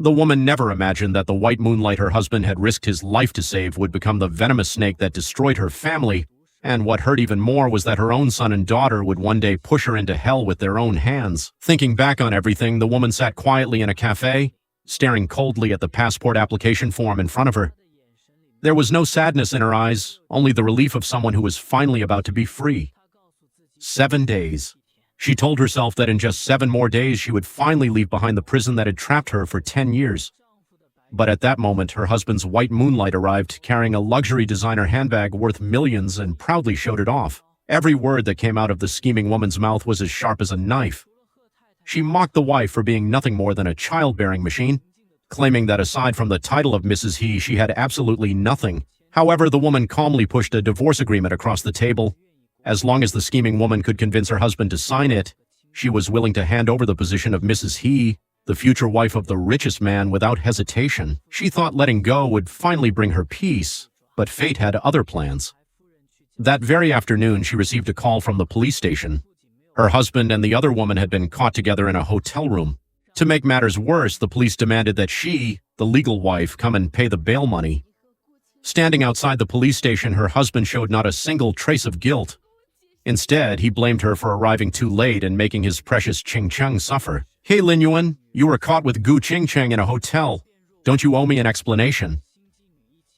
The woman never imagined that the white moonlight her husband had risked his life to save would become the venomous snake that destroyed her family, and what hurt even more was that her own son and daughter would one day push her into hell with their own hands. Thinking back on everything, the woman sat quietly in a cafe, staring coldly at the passport application form in front of her. There was no sadness in her eyes, only the relief of someone who was finally about to be free. 7 days. She told herself that in just 7 more days she would finally leave behind the prison that had trapped her for 10 years. But at that moment, her husband's white moonlight arrived, carrying a luxury designer handbag worth millions, and proudly showed it off. Every word that came out of the scheming woman's mouth was as sharp as a knife. She mocked the wife for being nothing more than a childbearing machine, claiming that aside from the title of Mrs. He, she had absolutely nothing. However, the woman calmly pushed a divorce agreement across the table. As long as the scheming woman could convince her husband to sign it, she was willing to hand over the position of Mrs. He, the future wife of the richest man, without hesitation. She thought letting go would finally bring her peace, but fate had other plans. That very afternoon, she received a call from the police station. Her husband and the other woman had been caught together in a hotel room. To make matters worse, the police demanded that she, the legal wife, come and pay the bail money. Standing outside the police station, her husband showed not a single trace of guilt. Instead, he blamed her for arriving too late and making his precious Ching Cheng suffer. "Hey Lin Yuan, you were caught with Gu Ching Cheng in a hotel. Don't you owe me an explanation?"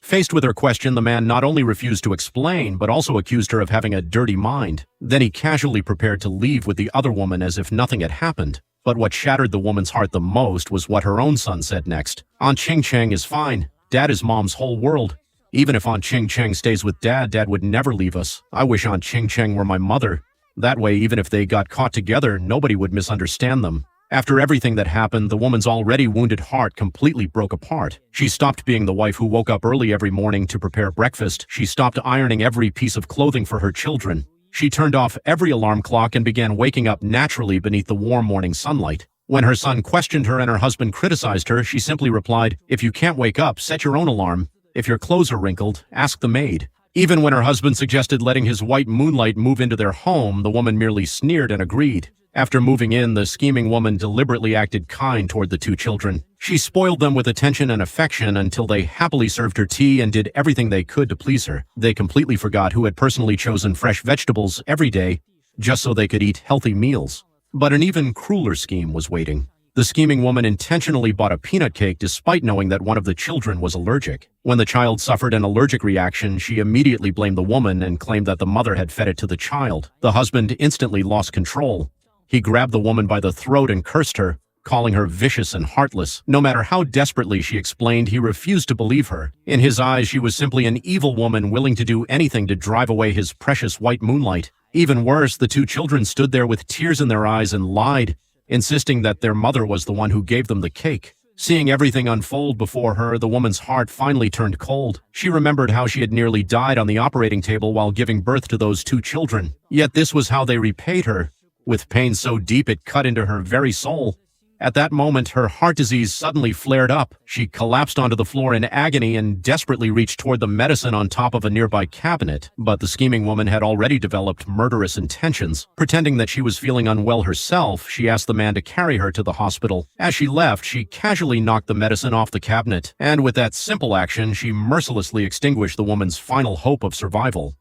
Faced with her question, the man not only refused to explain, but also accused her of having a dirty mind. Then he casually prepared to leave with the other woman as if nothing had happened. But what shattered the woman's heart the most was what her own son said next. "Aunt Ching Cheng is fine. Dad is Mom's whole world. Even if Aunt Ching Cheng stays with Dad, Dad would never leave us. I wish Aunt Ching Cheng were my mother. That way, even if they got caught together, nobody would misunderstand them." After everything that happened, the woman's already wounded heart completely broke apart. She stopped being the wife who woke up early every morning to prepare breakfast. She stopped ironing every piece of clothing for her children. She turned off every alarm clock and began waking up naturally beneath the warm morning sunlight. When her son questioned her and her husband criticized her, she simply replied, "If you can't wake up, set your own alarm. If your clothes are wrinkled, ask the maid." Even when her husband suggested letting his white moonlight move into their home, the woman merely sneered and agreed. After moving in, the scheming woman deliberately acted kind toward the 2 children. She spoiled them with attention and affection until they happily served her tea and did everything they could to please her. They completely forgot who had personally chosen fresh vegetables every day, just so they could eat healthy meals. But an even crueler scheme was waiting. The scheming woman intentionally bought a peanut cake despite knowing that one of the children was allergic. When the child suffered an allergic reaction, she immediately blamed the woman and claimed that the mother had fed it to the child. The husband instantly lost control. He grabbed the woman by the throat and cursed her, calling her vicious and heartless. No matter how desperately she explained, he refused to believe her. In his eyes, she was simply an evil woman willing to do anything to drive away his precious white moonlight. Even worse, the 2 children stood there with tears in their eyes and lied, insisting that their mother was the one who gave them the cake. Seeing everything unfold before her, the woman's heart finally turned cold. She remembered how she had nearly died on the operating table while giving birth to those 2 children. Yet this was how they repaid her, with pain so deep it cut into her very soul. At that moment, her heart disease suddenly flared up. She collapsed onto the floor in agony and desperately reached toward the medicine on top of a nearby cabinet. But the scheming woman had already developed murderous intentions. Pretending that she was feeling unwell herself, she asked the man to carry her to the hospital. As she left, she casually knocked the medicine off the cabinet, and with that simple action, she mercilessly extinguished the woman's final hope of survival.